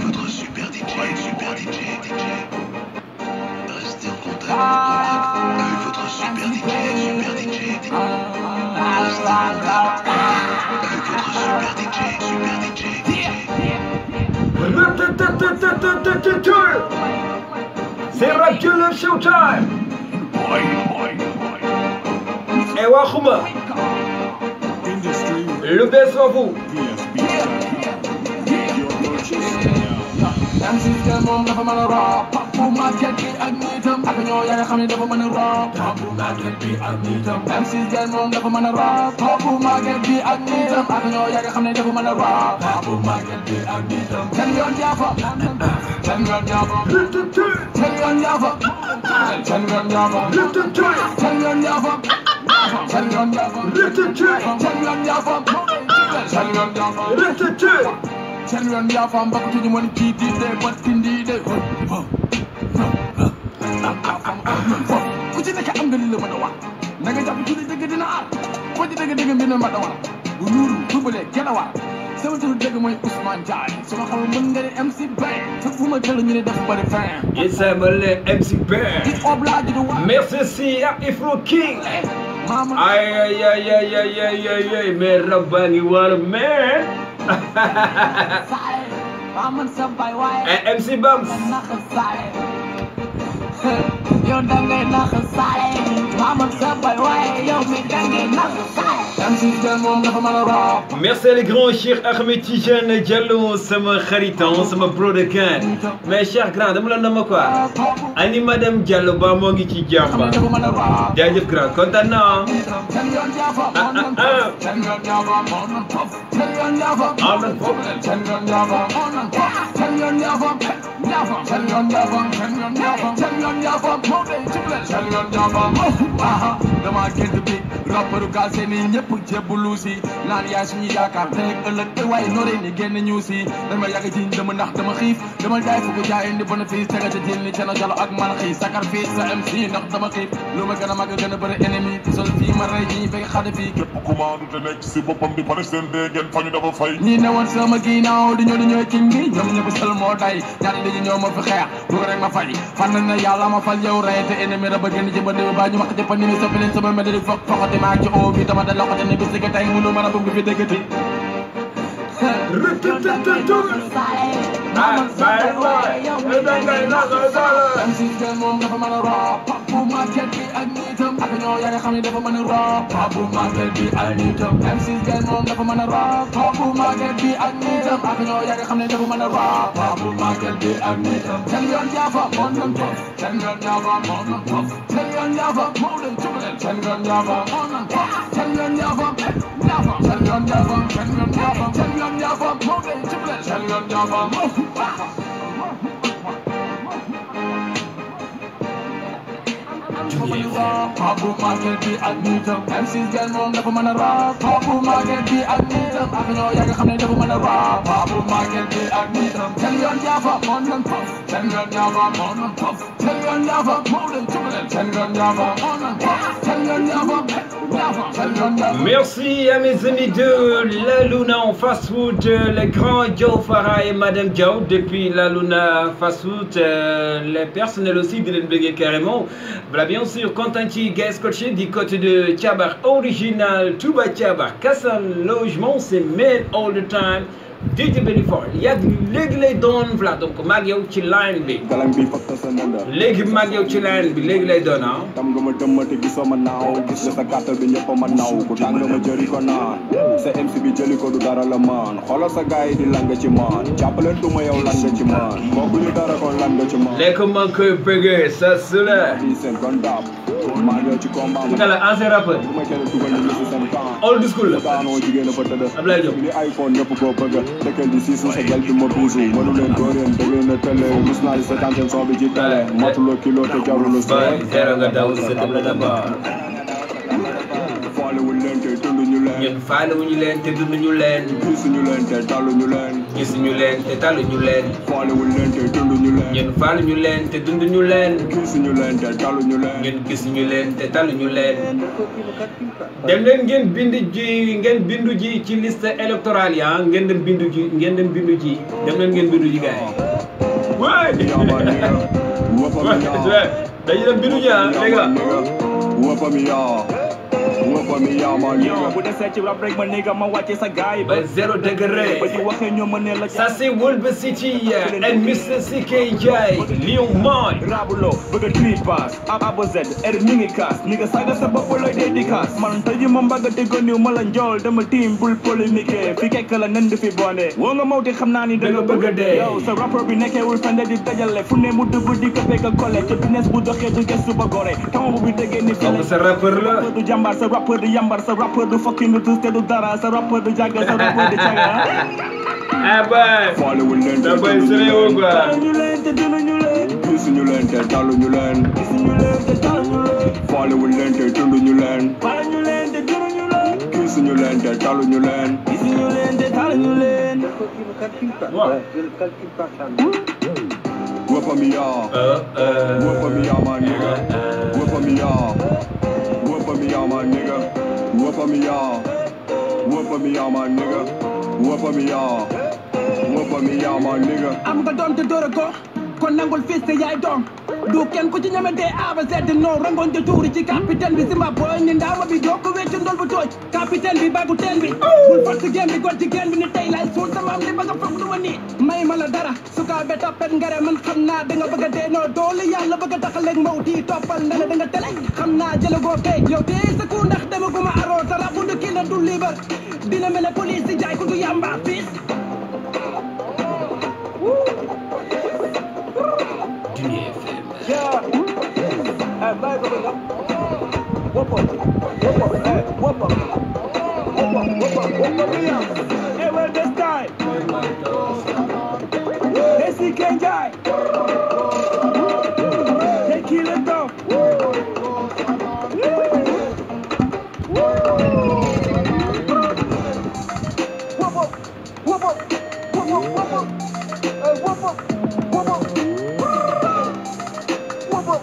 Votre super DJ. Restez en contact. Avec votre super DJ. Avec votre super DJ. C'est Radio Le Showtime. Et Wahouma. Le best of vous. MC's got more never man raw. Pop boom market be I need them. I can know ya xam ne dafa mën a raw. Pop boom market be I need them. MC's got more never man raw. Pop boom market be I need them. I can know ya xam ne dafa mën a raw. Pop boom market be I need them. Ten yoon jaafa. Ten yoon jaafa. Ten yoon jaafa. Ten yoon jaafa. Ten yoon jaafa. Ten yoon jaafa. Ten yoon jaafa. Ten yoon jaafa. Tell me on the off and back to the money key day, but in the day. What you think I'm gonna live with the one? Naga jump to the digger in art. What you think I'm gonna live with the one? Uru, people, get a one. So to the digger, my Usman Jai. So I'm going to MC Bang. So whom I telling you that's about the fan. Yes, I'm a MC Bang. It's all blood to the one. Merci, Afro King. Aïe, mais Rabani, what a man. MC Bums. Merci les grands chers Ahmed Tidiane Diallo sama xaritan sama brother kan mais cher grand dama la nama quoi ani madame Diallo ba moo ngi ci jàmm jaajëf grand kontaan naa dama gën di big rapperu gal seen ñëpp jébbalu si naan yaay suñu yaakaar tey ëllëg te waaye nooree ni génn ñu si dama yàgg ci dama ndax dama xiif dama jaay fu ko jaay indi bénéfice tega ci jël ni cana jalo ak man xiif sacrifice sa MC ndax dama xiif lu ma gën a mag gën a bëri ennemi te sol fii ma rey ñi fekk xade fii képp commande te nekk si boppam di pare seen dee ngeen fañu dafa fay ñi newoon sama ginnaaw di ñëw ci ngi ñoom ñëpp sel moo day ñaari dañu ñëw ma fi xeex bëgg rek ma fay fan na yàlla ma fal yow rey te ennemi ra ba gën ci ba néew ba ñu wax jëpp ni mi soppi leen sama mel di fokk foxati maa ci oo bi dama da loxote ne bis tey mënu mën a bëgg fi déggati MC's got moom dafa mën a raw pop bu market bi ak nitam ak ñoo yaa nga xam ne dafa mën a raw pop bu market bi ak nitam MC's got moom dafa mën a raw pop bu market bi ak nitam ak ñoo yaa nga xam ne dafa mën a raw pop bu market bi ak nitam ten yoon jaafa moo doon tof ten yoon jaafa moo doon tof ten yoon jaafa moo doon tubalel ten yoon jaafa moo doon tof ten yoon jaafa jaafa ten yoon jaafa ten yoon jaafa ten yoon jaafa moo doon tubalel ten yoon jaafa Pop market bi ak nitam MC's gal moom dafa mën a raw pop market bi ak nitam ak ñoo yàgg xam ne dafa mën a raw pop market bi ak nitam ten yoon jaafa moo doon tof ten yoon jaafa moo doon tof ten yoon jaafa moo doon tubalel ten yoon jaafa moo doon tof ten yoon jaafa Merci à mes amis de La Luna en fast food, le grand Joe Farah et Madame Diao depuis La Luna fast food, les personnels aussi de l'NBG carrément. Voilà bien sûr, Contanti Guest Coaché du côté de Tchabar original, Touba Tchabar, Kassan Logement, c'est made all the time. DJ Belifort yàgg léegi lay doon voilà donc maag yow ci line bi léegi maag yow ci line bi léegi lay doon ah. tam nga ma dëmmate gisoo ma naaw gis nga sa gàttal bi ñëpp ma naaw ku tàng ma jëri ko naan sa MC bi jëli ko du dara la maan xoolal sa gars yi di lan nga ci maan jàppale duma yow lan nga ci maan boobu ñu dara kon lan nga ci maan léegi maa ngi koy bëggee sa sula di seen kon daab maa ngi ci combat nga la ancien rappeur bu ma kenn dugal ñu ci seen camp old school la daanoo jigéen a fa tëdd Ablaye Diop li iPhone ñëpp koo bëgg tekel di siisu sa gel bi ma biisu mënu leen dóor yéen da ngeen a télé mus naa di seetaan seen son bi ci télé matuloo kilo te jarul la zero nga daw sa dem la d'abord faalewul leen kay tund ñu leen ñun faalewuñu leen te dunduñu leen gisuñu leen te taluñu leen gisuñu leen te taluñu leen faalewuñ leen te dunduñu leen ñun faaluñu leen te dunduñu leen gisuñu leen te taluñu leen ñun gisuñu leen te taluñu leen dem leen ngeen bindu ji ci liste électorale yi ngeen dem bindu ji dem leen ngeen bindu ji gars yi waay dañu dem bindu ji les gars bu desee ci rap rek ma néega ma wàcce sa gaay ba 0 degré ba di waxee ñoo mën ne la ça c'est Wolbe City and Mr CK Ndiaye Lion Moy Rabulo bëgg a tri pass abo z er mi ngi kaas ni nga saga sa bopp looy dee di kaas man tëji ma mbagga déggoon niw ma la njool dama tiim bul polémique fi kekk la nen di fi bonde woo nga mawti xam naa ni da nga bëgg a dee yow sa rapport bi nekkeewul fende di dajale fu ne mu dugg di ko fekk a collé ca business bu doxee du gestu ba gore tama bu bi déggee ni fele sa rappeur la du jàmbaar sa rappeur du yambar sa rappeur du fucking du te du dara sa rappeur du jàgg sa rappeur du caga ah boy faalewuñ leen te boy sérieux quoi ñu leen te dunuñu leen gisuñu leen te taluñu leen gisuñu leen te taluñu leen faalewuñ leen te dunduñu leen faaluñu leen te dunuñu leen gisuñu leen te taluñu leen gisuñu leen te taluñu leen Wapamia Wapamia my nigga Wapamia Wapamia my nigga Wapamia Wapamia my nigga Wapamia Wapamia my nigga am nga doom te dóor ko kon nangul fils te yaay doom du kenn ku ci ñeme dee aba zedd non rangoon de tuuri ci capitaine bi simba boy ni ndaama bi doo ko weccu ndol bu tooj capitaine bi bagu teen bi bul fort game bi gor jigéen bi ni tey lay suul sama am li ba nga foog du ma nii may ma la dara suka be tappet ngare man xam naa da nga bëgg a dee noo doole yàlla bëgg a taxaleeg mbaw di toppal ndane da nga tele xam naa jëlagoo kay yow tey sa ku ndax demaguma aroo sa rabu du kii la du libre dina mel ne police di jaay ku du yamba fils Yeah. Hey, baby, whoop up. Whoop up. Hey, whoop up. Whoop up. Whoop up. Whoop up. Hey, well, this time. They see Kenjai. They kill it off. Whoop up. Whoop up. Whoop up. Whoop up. Hey, whoop up. Whoop up.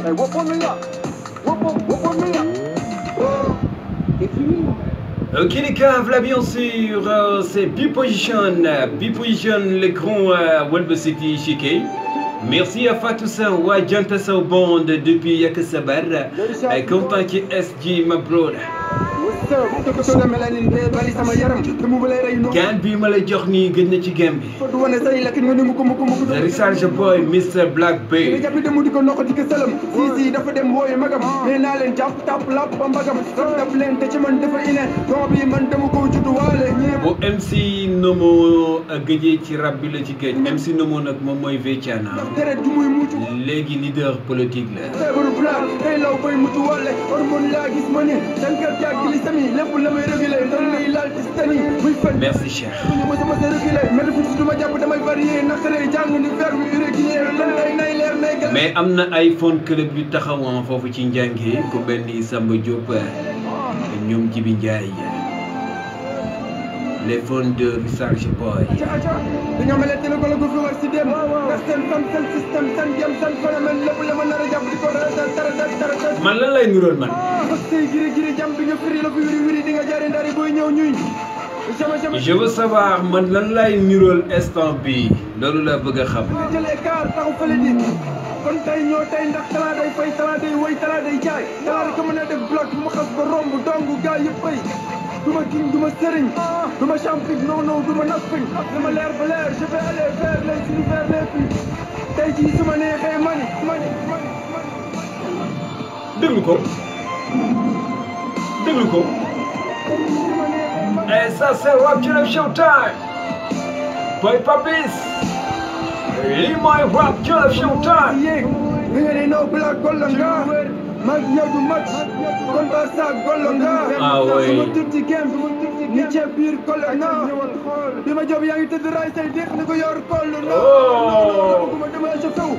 Hey, whoop on me up. Whoop on me up. Ok les gars, voilà bien sûr, c'est B-Position, le grand Wolbe City Chiquet. Merci à Fatoussa Wajanta Bond depuis Yakasabar, content qui SG ma brother. Gan bi ma lay jox nii gën na ci game bi. The Research Boy Mr Black Bay. bu MC Nomo gëjee ci rap bi la ci gëj MC Nomo nag moom mooy Vétiana léegi leader politique la. Merci cher. Mais am na ay fan club yu taxawoon foofu ci njàngi ku mel ni Samba Diop ñoom Jibi Ndiaye les fonds de Research Boy. Man lan lay nuroon man. Je veux savoir man lan lay nurool instant bi loolu la bëgg a xam. kon tey ñoo tey ndax talaa day fay talaa day woy talaa day jaay talaa ko mën a def bloc mu xas ba romb dongu gaa yëpp fay duma king duma sëriñ duma champion non non duma napping dama leer ba leer je vais aller vers les univers les plus tey jii su ma neexee mani déglu ko et ça c'est Rap Jolof Showtime Boy Papis lii mooy Rap Jolof Showtime nga ne no black gold nga mag yow du mat kon ba sa golo nga ah oui sama tur ci game ni ci biir kolo nga bi ma job yaa ngi tëdd ray say dex ni ko yor kolo na bu ma dama sa taw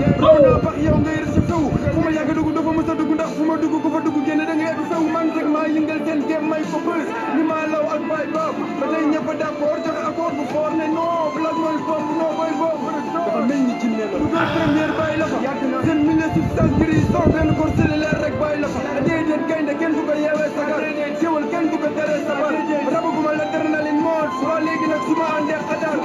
na bax yow nga yër sa taw fu ma yàgg dugg dafa mës a dugg ndax fu ma dugg ko fa dugg génn da ngay taw man rek maa yëngal seen game may ko bës ni maa law ak bay bab ba tey ñëpp d'accord joxe accord bu fort ne non black mooy bomb non boy bomb dafa mel ni ci ne la du première bay la fa seen milieu substance gris so benn corps cellulaire rek bay la fa déedéet gaynde kenn du ko yeewee sagar séwal kenn du ko tere sabar rabaguma l'adrénaline mode soo léegi nag su ma àndee xadar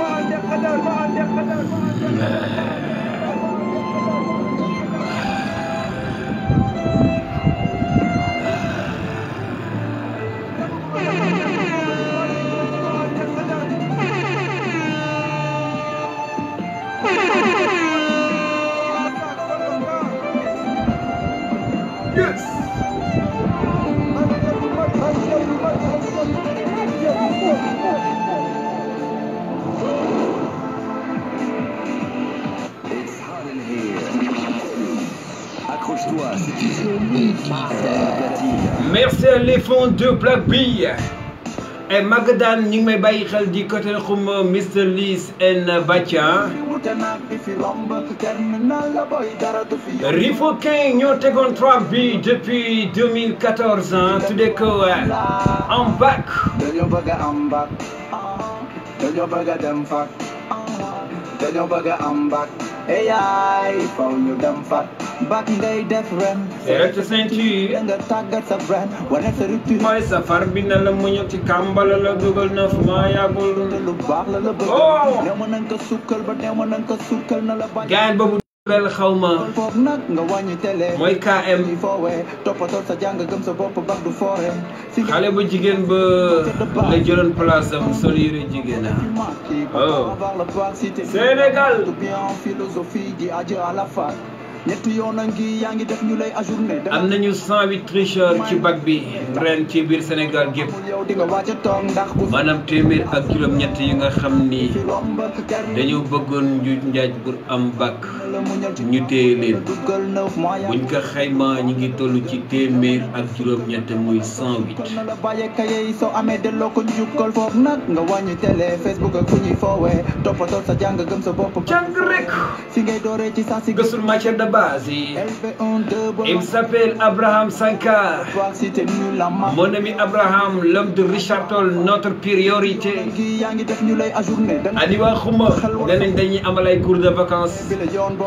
Yes. It's hot in here. Accroche-toi si tu veux. merci à les fonds de Black Bee et Magadan ñu ngi may bàyyi xel di côté xum Mr Lis and Batia Rifo King ñoo tegoon 3 bi depuis 2014 tuddee ko I'm back dañoo bëgg am back dañoo bëgg dem fak dañoo bëgg am back hey ay faw ñu dem fak back ngay def ren rek ceinture nga tàggat sa brand wane sa rupture mooy safar bi na la mu ñëw ci kàmbala la dugal na fu ma yàggul lu baax la la bëgg néew ma nañ ko sukkal ba néew ma nañ ko sukkal na la bañ gaan boobu dugal xaw ma foofu nag nga wàññi télé mooy KM foowee toppatoo sa jàng gëm sa bopp back du foore xale bu jigéen ba la jëloon place am sol yére jigéen oh Sénégal philosophie di aju à la fac ñetti yoon a ngi yaa ngi def ñu lay ajourné am nañu 108 tricheurs ci bac bi ren ci biir Sénégal gépp yow di nga wàcc toog ndax ku maanaam téeméer ak juróom-ñett yi nga xam ni dañoo bëggoon njuuj njaaj pour am bac ñu téye leen buñ ko xayma ñi ngi toll ci téeméer ak juróom-ñett muy 108 na la bàyyee kaye yi soo amee delloo ko njukkal foofu nag nga wàññi télé Facebook ak fu ñuy foowee toppatoo sa jàng gëm sa bopp jàng rek fi ngay dooree ci saa si gësul matière de base yi il s'appelle Abraham Sankar mon ami Abraham l'homme de Richard Toll notre priorité ani waa xuma danañ dañuy amal ay cours de vacances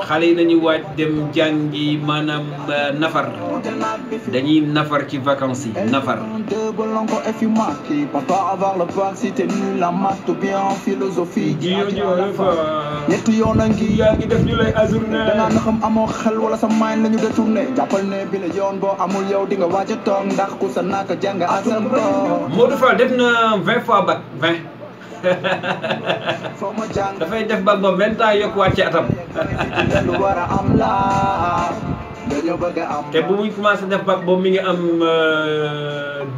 xale yi nañu waaj dem jàngi maanaam nafar dañuy nafar ci vacances yi nafar ñetti yoon a ngi yaa ngi def ñu lay ajourné dangaa na xam amoo xel wala sa main lañu détourné jàppal ne bi la yoon boo amul yow di nga waaj a toog ndax ku sa naaka jàng ak sa toog Modou Fall def na 20 fois bac 20 foo ma jàng dafay def bac ba 20 ans yokkuwaat ci atam lu war a am la dañoo bëgg a am te bu muy commencé def bac boobu mi ngi am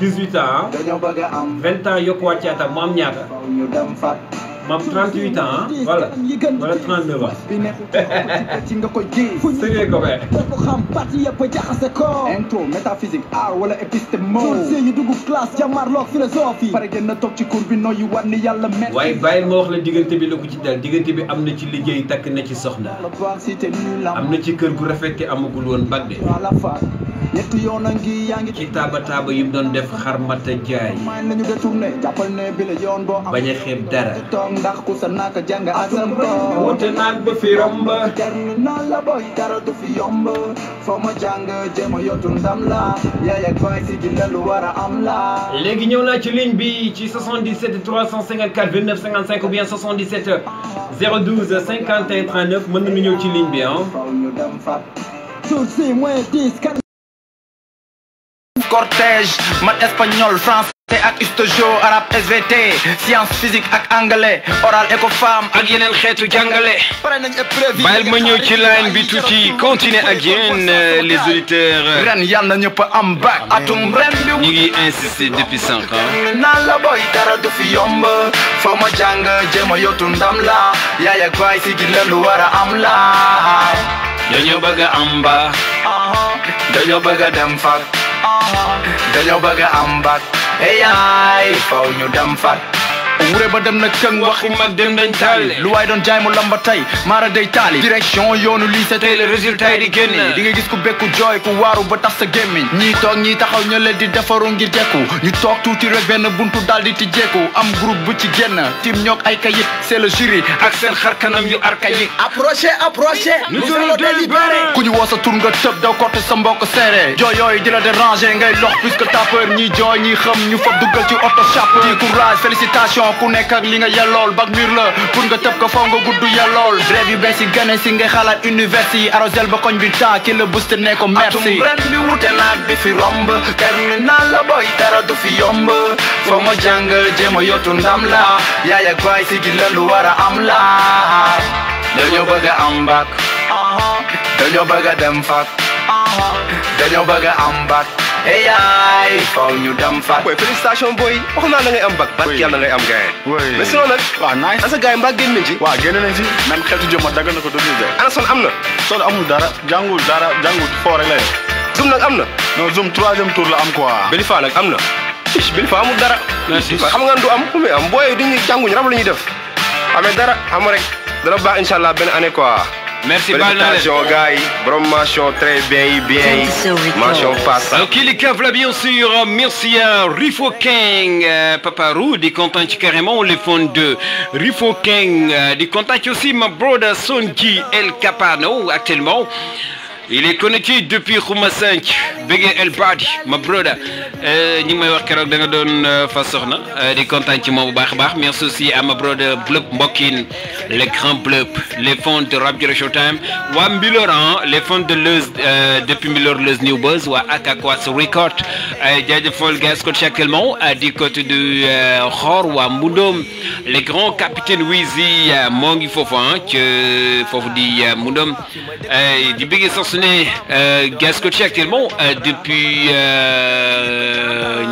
18 ans dañoo bëgg a am 20 ans yokkuwaat ci atam mu am ñaata ñu dem fat mu am 38 ans voilà wala 39 ans bi nekk ci nga koy ji sëgee ko be ko xam parti yëpp jaxase ko intro métaphysique art wala épistémologie yi dugg classe jàmmarloog philosophie pare gën na toog ci cours bi nooyu war ni yàlla met waaye bàyyil ma wax la diggante bi la ko ci dal diggante bi am na ci liggéey takk na ci soxna am na ci kër gu rafet te amagul woon bac de ñetti yoon a ngi yaa ngi ci taaba taaba yi mu doon def xarmata jaay main lañu détourné jàppal ne bi la yoon boo am bañ a xeeb dara toog ndax ku sa naaka jàng asam ko wute naag ba fi romb naa la boy dara du fi yomb foo ma jàng jéem a yottu ndam la yaay ak baay si gi lu war a am la léegi ñëw naa ci ligne bi ci 77 354 29 55 ou bien 77 012 51 39 mën nañu ñëw ci ligne bi faw ñu dem fat Sourcil moins 10 cortège mat espagnol français ak histo-géo arabe SVT science physique ak anglais oral éco-femme ak yeneen xeetu jàngale pare nañ épreuve bàyyil ma ñëw ci line bi tuuti continuer ak yéen les auditeurs ren yàlla na ñëpp am bac atum ren bi ñu ngi insister depuis 5 ans naan la boy dara du fi yomb foo ma jàng jéem a yottu ndam la yaay ak baay si gi lu war a am la dañoo bëgg a am ba dañoo bëgg a dem fat dañoo bëgg a am bac hey yaay faw ñu dem fat wure ba dem na këng waxi mag dem nañ taali lu waay doon jaay mu lamba tey maara day taali direction yoonu lycée tey le résultat yi di génne di nga gis ku bekku jooy ku waaru ba tax sa gémmiñ ñii toog ñii taxaw ña leen di defaru ngir jekku ñu toog tuuti rek benn buntu daal di tijjeeku am groupe bu ci génn tim ñoog ay kayit c'est le jury ak seen xarkanam yu archaïque approché nous allons délibérer ku ñu woo sa tur nga tëb daw côté sa mbokk seere jooy yooyu di la déranger ngay lox puisque t'as peur ñii jooy ñii xam ñu fa duggal ci auto chapeau ci courage félicitations ku nekk ak li nga yellool bac mur la pour nga tëb ko faw nga gudd yellool brève yu bees yi gane si ngay xalaat université yi arrosel ba koñ bi taa ki la booste ne ko merci atum ren bi wute naag bi fi romb terminal la boy dara du fi yomb foo ma jàng jéema yotu ndam la yaay ak baay si gi la lu war a am la dañoo bëgg a am bac dañoo bëgg a dem fac dañoo bëgg a am bac hey yaay faw ñu dem fat boy félicitation boy wax naa da ngay am bac barki yàlla ngay am gaay mais sinon nag waaw nice asa gaay mbaa génn nañ ci waaw génn nañ ci même xeetu jëmma daggal na ko dëgg de ana son am na son amul dara jàngul foo rek lay zoom nag am na non zoom 3e tour la am quoi Belifa nag am na Belifa amul dara xam nga du am fu muy am booy duñu jànguñ rab la ñuy def amee dara xam rek dana baax inchallah benn année quoi merci félicitations gars yi borom mention très bien mention passe ok les gars voilà bien sûr merci à Rifo King Papa Rou di content ci carrément les fonds de Rifo King di content aussi ma brother Sonji El Capano actuellement il est connecté depuis Khouma 5 Bégué El Badi ma brother ñi ngi may wax keroog da nga doon fa soxna di kontaan ci moom bu baax a baax merci aussi à ma brother Bleup Mbokkin les grands Bleup les fonds de Rap Jara Showtime waa Mbiloran les fonds de Leuz depuis Mbilor Leuz New Buzz waa Akakwas Record jaajëfal gars coach actuellement du côté de Xor waa Mbundoom les grands capitaines Wizi moo ngi foofu ci foofu di Mbundoom di bëgg sax su ne gars coach actuellement depuis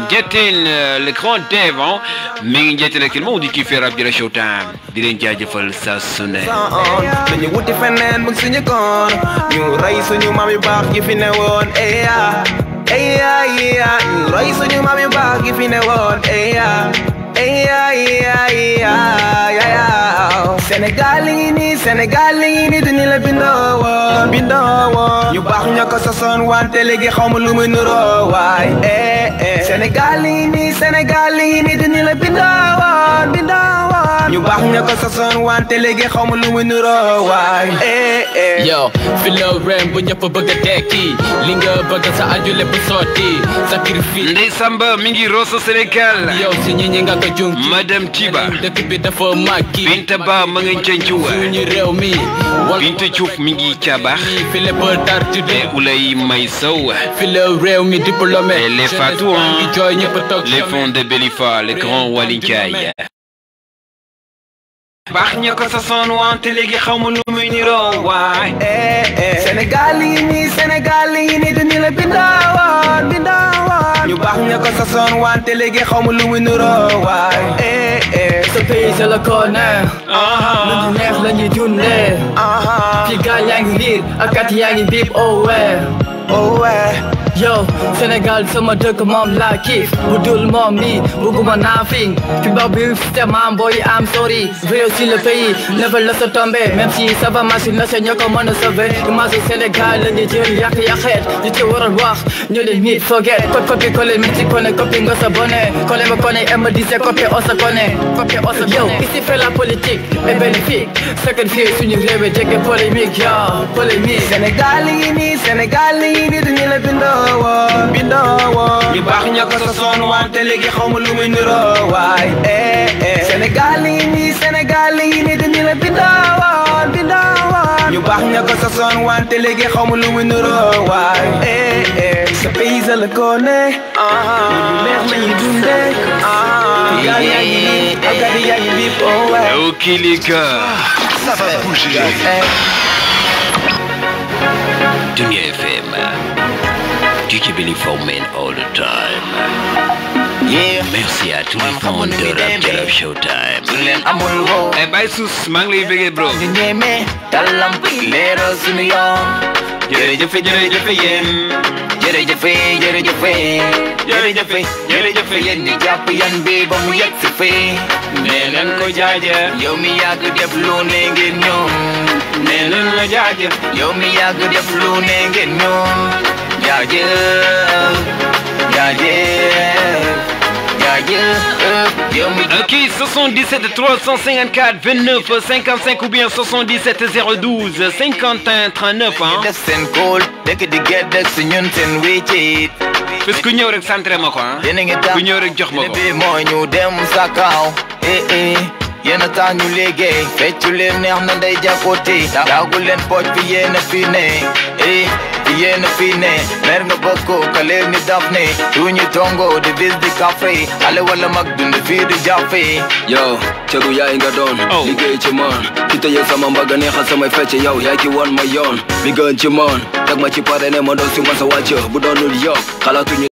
Ndiétène le grand Dev mi ngi Ndiétène actuellement mu di kii fi Rap Jara Showtime di leen jaajëfal saa su ne dañu wuti feneen mu ngi suñu koon ñu rey suñu maam yu baax yi fi ne woon ñu rey suñu maam yu baax yi fi ne woon Sénégal yi nii dañu la bindoo woon ñu baax ñoo ko sosoon wante léegi xaw ma lu muy nuroo waay Sénégal yi nii dañu la bindoo woon ñu baax ñoo ko sosoon wante léegi xaw ma lu muy nuroo waay yo fi la rem bu ñëpp bëgg a tekki li nga bëgg sa aju lépp sotti sacrifice Ndey Samba mi ngi Rosso Sénégal yow si ñi nga ko jung Madame Tiba dëkk bi dafa màggi Binta Ba ma nga Cencuwa suñu réew mi Binta Diouf mi ngi Cabax fi lépp tartu de Oulay May Sow fi la réew mi diplômé les Fatou jooy ñëpp toog les fonds de Belifa les grands Wali Ndiaye baax ña ko sa son wante léegi xaw ma lu muy niroo waay Sénégal yi nii dañu la bindoo woon ñu baax ña ko sa son wante léegi xaw ma lu muy niroo waay ce pays je le connais lu ñu neex la ñuy dundee fi gaal yaa ngi riir ak kat yaa ngi biib oh ouais yo Sénégal sama dëkk moom laa kiif bu dul moom mi bëgguma naafing fi ba bi te maam boy am sorry veille aussi le pays ne veut laisser tomber même si ça va machine la ñoo ko mën a sauver image Sénégal la ñuy jël yàqeet ñu ci waral wax ñu leen nit forget copie collé mi ci connaît copie nga sa bonnet collé ma connaît et me disait copie on se connaît yo ici fait la politique est bénéfique sacrifier suñu réew jege polémique yo polémique Sénégal yi nii dañu la bindoo woon ñu baax ña ko sosoon wante léegi xaw ma lu muy niroo waay Sénégal yi nii dañu la bindoo woon ñu baax ña ko sosoon wante léegi xaw ma lu muy niroo waay ce pays je le connais ñu neex la ñuy dundee yaa ngi agadi yaa ngi biib oh ouais ok les gars Ça va bouger. Dunia FM DJ Belifa men all the time. Merci à tous les fans de Rap Jara Showtime. Baye Sous maa ngi lay bëggee bro. ñu ñeme talam leeral suñu yoon jërëjëf jërëjëf yéen jërëjëf yéen ñi jàpp yan bi ba mu yegg si fii nee leen ko jaajëf yow mi yàgg def lu ne ngeen ñoom nee leen la jaajëf yow mi yàgg def lu ne ngeen ñoom jaajëf Qui 77 354 29 55 ou bien 77 012 51 39 hein. Parce que ñëw rek centré ma ko hein. Ku ñëw rek jox ma ko. Yéena tax ñu liggéey feccu leen neex na day jàppooti daagu leen pooj fi yéena fi ne fi yéena fi ne mer nga bokko ka leen ni daf ne duñu tongo di bis di kafre ale wala mag dund fii di jàppe yow cegu yaay nga doon liggéey ci man ki tëye sama mbaga neexal samay fecc yow yaay ki woon ma yoon mi gën ci man teg ma ci pare ne ma doon si ma sa wàcc bu doonul yow xalaatuñu